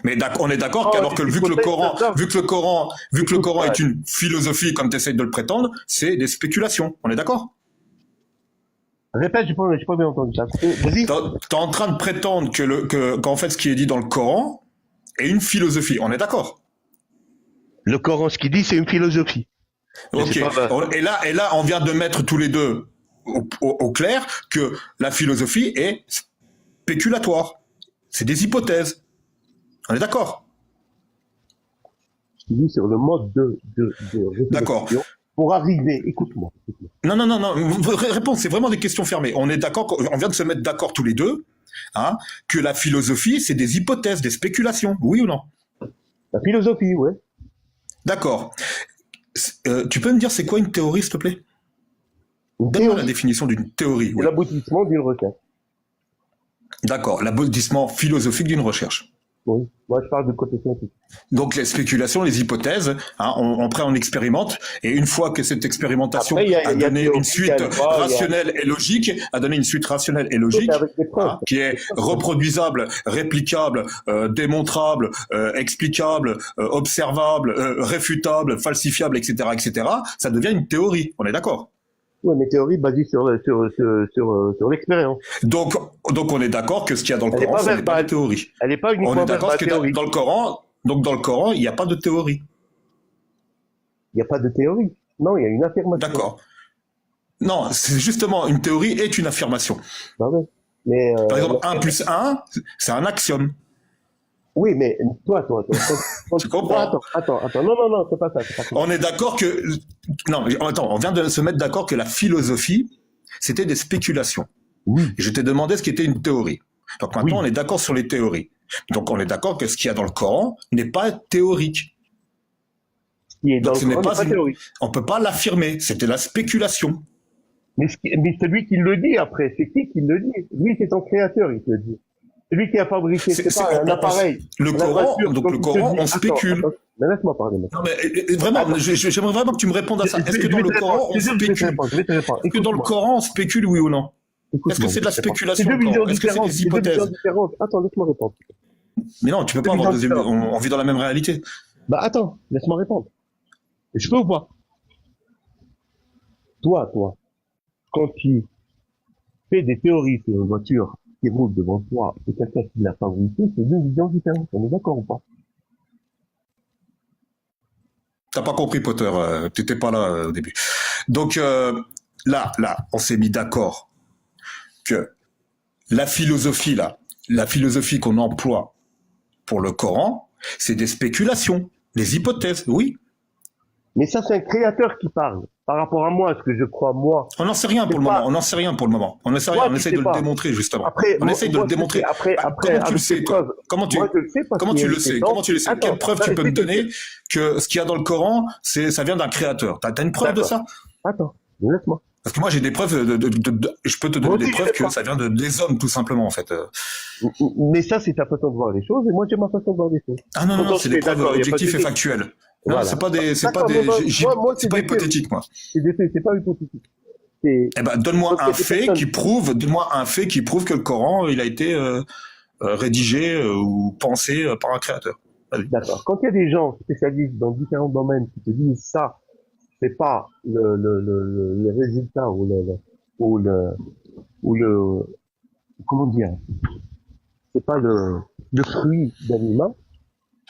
Mais on est d'accord qu'alors que vu que le Coran est une philosophie comme tu essayes de le prétendre, c'est des spéculations. On est d'accord? Répète, j'ai pas bien entendu ça. Vas-y. T'es en train de prétendre qu'en fait ce qui est dit dans le Coran est une philosophie. On est d'accord? Le Coran, ce qu'il dit, c'est une philosophie. Mais Ok. c'est pas- Et là, on vient de mettre tous les deux au clair que la philosophie est spéculatoire. C'est des hypothèses. On est d'accord? Ce qu'il dit sur le mode de réflexion D'accord. pour arriver. Écoute-moi. Non. Réponse, c'est vraiment des questions fermées. On est d'accord, on vient de se mettre d'accord tous les deux, hein, que la philosophie, c'est des hypothèses, des spéculations. Oui ou non? La philosophie, ouais. D'accord. Tu peux me dire c'est quoi une théorie, s'il te plaît? Une Donne-moi la théorie, définition d'une théorie. c'est Oui. l'aboutissement d'une requête. D'accord. L'aboutissement philosophique d'une recherche. Oui. Moi, je parle de côté scientifique. Donc les spéculations, les hypothèses, hein, après on expérimente, et une fois que cette expérimentation Après, il y a a donné théorie, une suite il y a loi, rationnelle et logique, a donné une suite rationnelle et logique, Avec des preuves. hein, qui est reproduisable, réplicable, démontrable, explicable, observable, réfutable, falsifiable, etc., ça devient une théorie. On est d'accord? Oui, mais théorie basée sur l'expérience. Donc on est d'accord que ce qu'il y a dans le Elle est Coran, pas ce n'est pas verbale. de théorie. Elle n'est pas On uniquement est d'accord verbale que théorie. dans le Coran, il n'y a pas de théorie. Il n'y a pas de théorie. Non, il y a une affirmation. D'accord. Non, c'est justement, une théorie est une affirmation. Bah ouais. Mais, Par exemple, 1 plus 1, c'est un axiome. oui, mais toi. Tu comprends? Attends. Non, c'est pas ça. On est d'accord que... Non, mais attends, on vient de se mettre d'accord que la philosophie, c'était des spéculations. Oui. Et je t'ai demandé ce qu'était une théorie. Donc maintenant, Oui. on est d'accord sur les théories. Donc on est d'accord que ce qu'il y a dans le Coran n'est pas théorique. Qui est dans Donc ce le n'est Coran, pas n'est pas une- théorie. On peut pas l'affirmer, c'était la spéculation. Mais celui qui le dit après, c'est qui le dit? Lui, c'est ton créateur, il te le dit. Celui qui a fabriqué, c'est pas un appareil. Le La Coran, voiture, donc comme le il te Coran, dit. on spécule. Attends, mais laisse-moi parler maintenant. Non mais vraiment, j'aimerais vraiment que tu me répondes à ça. Est-ce que dans le Coran, on spécule? Je vais te répondre. Est-ce que dans le Coran, on spécule, oui ou non? Est-ce que c'est de la spéculation? C'est deux visions Est-ce que c'est différentes. des C'est deux visions hypothèses? différentes. Attends, laisse-moi répondre. Mais non, tu peux pas avoir deux... On vit dans la même réalité. Bah attends, laisse-moi répondre. Je peux ou pas? Toi, quand tu fais des théories sur une voiture qui roule devant toi et quelqu'un qui l'a fabriquée, c'est deux visions différentes. On est d'accord ou pas? T'as pas compris, Potter. T'étais pas là au début. Donc là, on s'est mis d'accord que la philosophie qu'on emploie pour le Coran, c'est des spéculations, des hypothèses, oui. Mais ça, c'est un créateur qui parle. Par rapport à moi, ce que je crois, moi. On n'en sait rien pour le moment. On n'en sait rien pour le moment. On essaie tu de sais pas. le démontrer, justement. Après, On essaie de le démontrer. Après, Comment tu le avec sais, des toi? preuves. Comment tu Moi, je le sais parce Comment qu'il y tu a le des sais? gens- Comment tu le sais? Attends, Quelle preuve tu peux me donner que ce qu'il y a dans le Coran, ça vient d'un créateur? T'as une preuve de ça? Attends, laisse-moi. Parce que moi, j'ai des preuves je peux te Moi donner aussi, des preuves j'ai que des ça vient des hommes, tout simplement, en fait. Mais ça, c'est ta façon de voir les choses, et moi, j'ai ma façon de voir les choses. Ah non, Autant c'est que des t'es preuves d'accord, y a pas de objectives et souci. factuelles. Non, Voilà. c'est pas des, D'accord, moi, moi, c'est pas des faits. hypothétique, moi. C'est pas hypothétique. C'est, Eh ben, donne-moi Parce un que des fait personnes- qui prouve que le Coran, il a été rédigé ou pensé par un créateur. d'accord. Quand il y a des gens spécialistes dans différents domaines qui te disent ça, c'est pas le résultat ou le, comment dire, c'est pas le fruit d'un humain,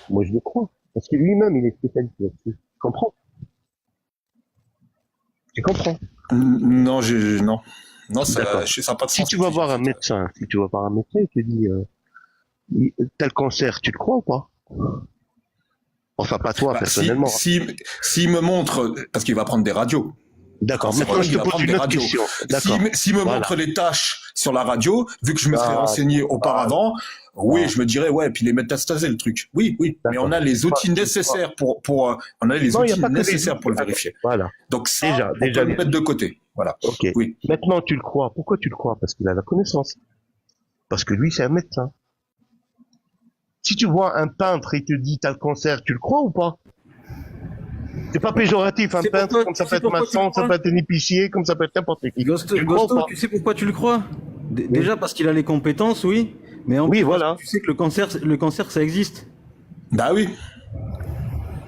moi je le crois. Parce que lui-même, il est spécialiste là-dessus. Tu comprends? Tu comprends? Non, non. Non, ça D'accord. n'a pas de Si sens. tu vas voir un médecin, il te dit, tel cancer, tu le crois ou pas? Enfin, pas toi, Bah, personnellement. s'il me montre, parce qu'il va prendre des radios. D'accord. C'est Maintenant, vrai je qu'il te va pose prendre une des autre radios. question. D'accord. S'il me Voilà. montre les tâches sur la radio, vu que je me serais Ah, renseigné auparavant, oui, Ah. je me dirais, ouais, puis les métastasés, le truc. Oui, mais D'accord. on a les outils Pas- nécessaires on a les Non, il y a outils pas que les nécessaires outils. pour le Attends. vérifier. Voilà. Donc ça, Déjà on peut le bien. mettre de côté. Voilà. Ok. Oui. Maintenant, tu le crois. Pourquoi tu le crois? Parce qu'il a la connaissance. Parce que lui, c'est un médecin. Si tu vois un peintre et te dit t'as le cancer, tu le crois ou pas? C'est pas péjoratif, un C'est peintre, pourquoi- comme ça c'est peut être pourquoi tu maçon, le ça crois peut être un épicier, comme ça peut être n'importe qui. Ghosto, Tu le crois ou pas? tu sais pourquoi tu le crois? Déjà parce qu'il a les compétences, oui. Mais en Oui, plus, voilà. tu sais que le cancer, ça existe. Bah oui.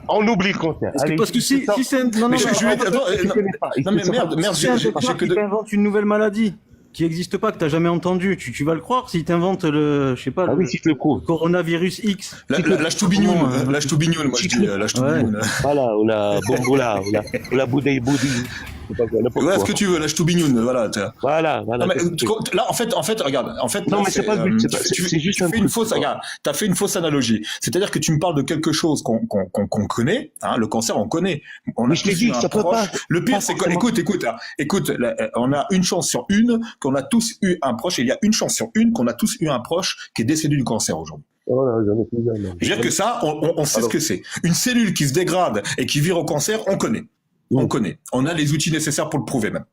On oublie le cancer. Parce que si c'est un... Non, Mais non, je vais- attends, tu connais pas. non, mais merde, si c'est un j'ai docteur que qui deux. invente une nouvelle maladie, qui existe pas, que t'as jamais entendu, tu vas le croire si t'inventes je sais pas, Ah oui, si je le prouve. coronavirus X. Lâche tout bignoun, moi je dis, lâche tout bignoun. Voilà, ou la bombola, ou la boudeille boudi. Ouais, ce que tu veux, lâche tout bignoun, voilà. Voilà. Non, mais, là, en fait, regarde, Non, là, mais c'est pas le but, c'est juste un tu fais une truc, fausse, quoi. regarde, t'as fait une fausse analogie. C'est-à-dire que tu me parles de quelque chose qu'on connaît, hein, le cancer, on connaît. On Mais a je t'ai tous dit eu que un ça peut proche. pas. Le pire, pas c'est que, forcément. écoute, là, on a une chance sur une qu'on a tous eu un proche, et il y a une chance sur une qu'on a tous eu un proche qui est décédé du cancer aujourd'hui. Voilà, j'en ai plusieurs. Je veux dire que ça, on sait ce que c'est. Une cellule qui se dégrade et qui vire au cancer, on connaît. On connaît. On a les outils nécessaires pour le prouver même.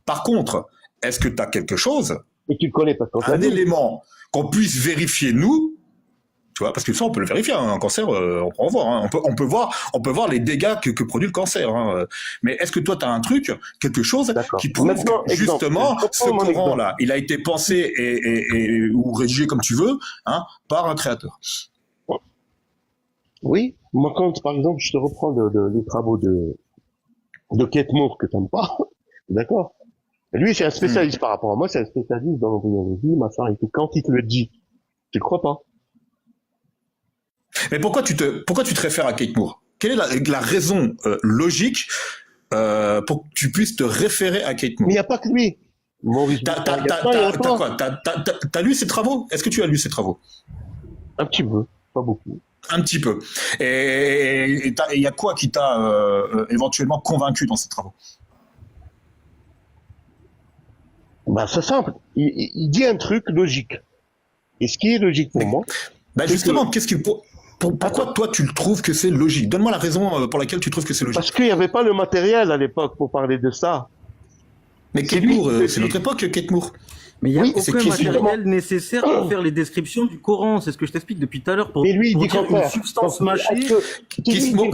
Par contre, est-ce que tu as quelque chose, Et tu le connais parce qu'on un élément qu'on puisse vérifier nous, tu vois, parce que ça on peut le vérifier, hein, un cancer, on peut en voir, hein, on peut voir les dégâts que produit le cancer. Hein, mais est-ce que toi tu as un truc, quelque chose D'accord. qui prouve Maintenant, que justement exemple. ce courant là, il a été pensé ou rédigé comme tu veux, hein, par un créateur. Oui, moi quand par exemple je te reprends les travaux de Kate Moore que t'aimes pas, d'accord. Lui c'est un spécialiste par rapport à moi, c'est un spécialiste dans l'embryologie, machin et tout. Quand il te le dit, tu le crois pas. Mais pourquoi tu te réfères à Kate Moore? Quelle est la raison logique pour que tu puisses te référer à Kate Mais Moore? il n'y a pas que lui. T'as lu ses travaux? Est-ce que tu as lu ses travaux? Un petit peu, pas beaucoup. Un petit peu. Et il y a quoi qui t'a éventuellement convaincu dans ces travaux? Bah c'est simple. Il dit un truc logique. Et ce qui est logique pour moi. Bah justement, pourquoi toi tu le trouves que c'est logique? Donne-moi la raison pour laquelle tu trouves que c'est logique. Parce qu'il n'y avait pas le matériel à l'époque pour parler de ça. Mais Kate Moore, c'est notre époque, Kate Moore. Mais il n'y a Oui, c'est aucun qui, matériel nécessaire pour faire les descriptions du Coran. C'est ce que je t'explique depuis tout à l'heure. Pour Mais lui, il pour dit dire contraire. une substance mâchée. Kiss Moore,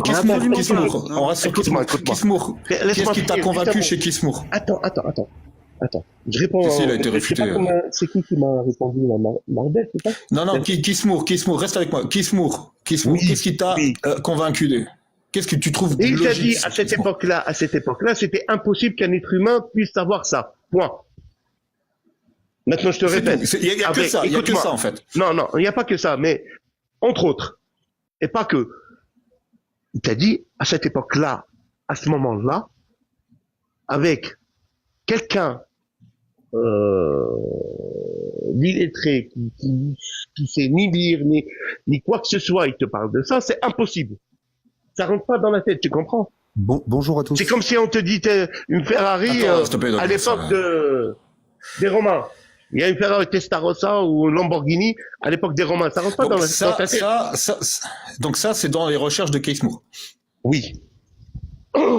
on reste sur Écoute-moi. Kiss Moore. Qu'est-ce qui t'a convaincu chez Kiss Moore? Attends. Je réponds. Si, il a été réfuté. C'est qui m'a répondu la Marbet, c'est ça? Non, Kiss Moore, reste avec moi. Kiss Moore, Oui, qu'est-ce qui t'a oui. Convaincu? Qu'est-ce que tu trouves Et il t'a logique dit, chez à cette Kiss Moore? époque-là, c'était impossible qu'un être humain puisse savoir ça. Point. Maintenant, je te répète. Il y a que ça, il y a que ça en fait. Non, il n'y a pas que ça, mais entre autres, et pas que. Il t'a dit, à cette époque-là, à ce moment-là, avec quelqu'un d'illettré qui sait ni lire, ni quoi que ce soit, il te parle de ça, c'est impossible. Ça rentre pas dans la tête, tu comprends? Bonjour à tous. C'est comme si on te dit une Ferrari Attends, s'il te plaît, à l'époque des Romains. Il y a une Ferrari Testarossa ou une Lamborghini à l'époque des Romains. Ça rentre pas dans ta tête. Donc ça, c'est dans les recherches de Case Moore. Oui.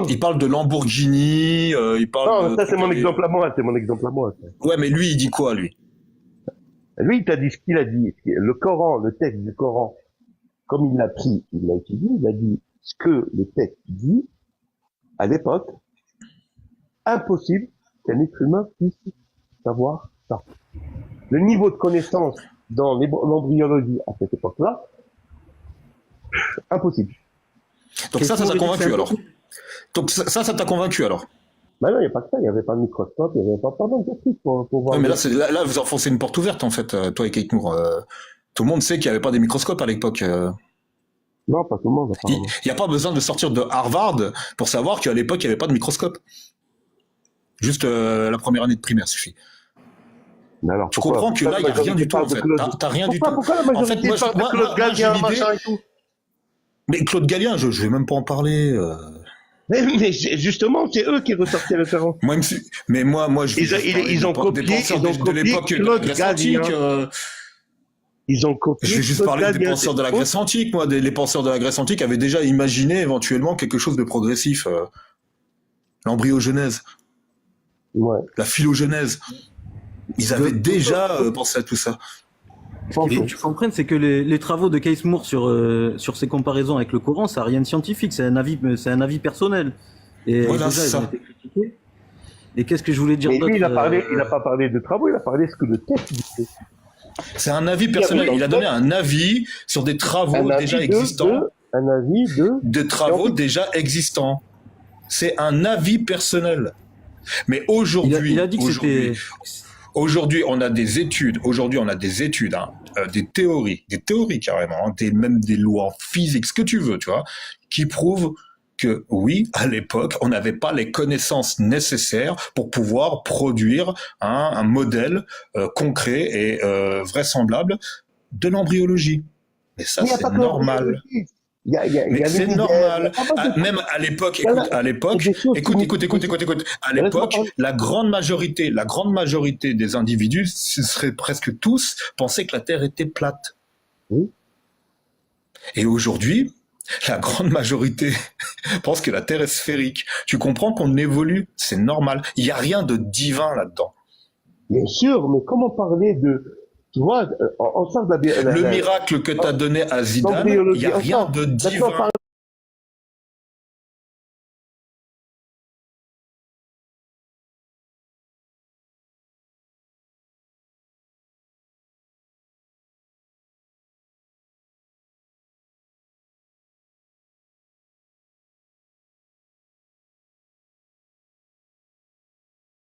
Il parle de Lamborghini, il parle. Non, ça c'est mon exemple à moi. Ça. Ouais, mais lui, il dit quoi, lui? Lui, il t'a dit ce qu'il a dit. Le Coran, le texte du Coran, comme il l'a pris, il l'a étudié, il a dit ce que le texte dit à l'époque. Impossible qu'un être humain puisse savoir ça. Le niveau de connaissance dans l'embryologie à cette époque-là, impossible. Donc ça t'a convaincu alors? Donc ça t'a convaincu alors? Ben non, il n'y a pas que ça, il n'y avait pas de microscope, il n'y avait pas mal de trucs pour voir. Ouais, mais là, vous enfoncez une porte ouverte en fait, toi et Kate Moore. Tout le monde sait qu'il n'y avait pas des microscopes à l'époque. Non, pas tout le monde. Il n'y a pas besoin de sortir de Harvard pour savoir qu'à l'époque, il n'y avait pas de microscope. Juste la première année de primaire suffit. Mais alors, je comprends que là, il n'y a rien du tout, en fait. T'as rien du tout. Pourquoi la majorité parle de Claude Gallien, machin et tout? Mais Claude Gallien, je vais même pas en parler. Mais justement, c'est eux qui ressortaient le terrain. Moi, ils ont copié Claude Gallien. Ils ont copié. Je vais juste parler des penseurs de la Grèce antique. Moi, les penseurs de la Grèce antique avaient déjà imaginé éventuellement quelque chose de progressif. L'embryogenèse. Ouais. La phylogénèse. Ils avaient déjà pensé à tout ça. Et tu comprennes, c'est que les travaux de Case Moore sur ces comparaisons avec le Coran, ça n'a rien de scientifique, c'est un avis personnel. Et voilà, déjà, ils ont été critiqués. Et qu'est-ce que je voulais dire d'autre? Mais lui, il n'a pas parlé de travaux, il a parlé de ce que le texte dit. C'est un avis personnel. Il a donné un avis sur des travaux déjà existants. Un avis de travaux déjà existants. C'est un avis personnel. Mais aujourd'hui, il a dit que Aujourd'hui, on a des études. Aujourd'hui, on a des études, hein, des théories carrément, hein, même des lois en physique, ce que tu veux, tu vois, qui prouvent que oui, à l'époque, on n'avait pas les connaissances nécessaires pour pouvoir produire un modèle concret et vraisemblable de l'embryologie. Mais ça, c'est normal. Mais c'est normal. Même à l'époque, écoute, à l'époque, à l'époque, la grande majorité des individus, ce serait presque tous, pensaient que la Terre était plate. Oui. Et aujourd'hui, la grande majorité pense que la Terre est sphérique. Tu comprends qu'on évolue, c'est normal. Il n'y a rien de divin là-dedans. Bien sûr, mais comment parler de... Tu vois, on sort de le miracle que tu as donné à Zidane, il n'y a rien de divin.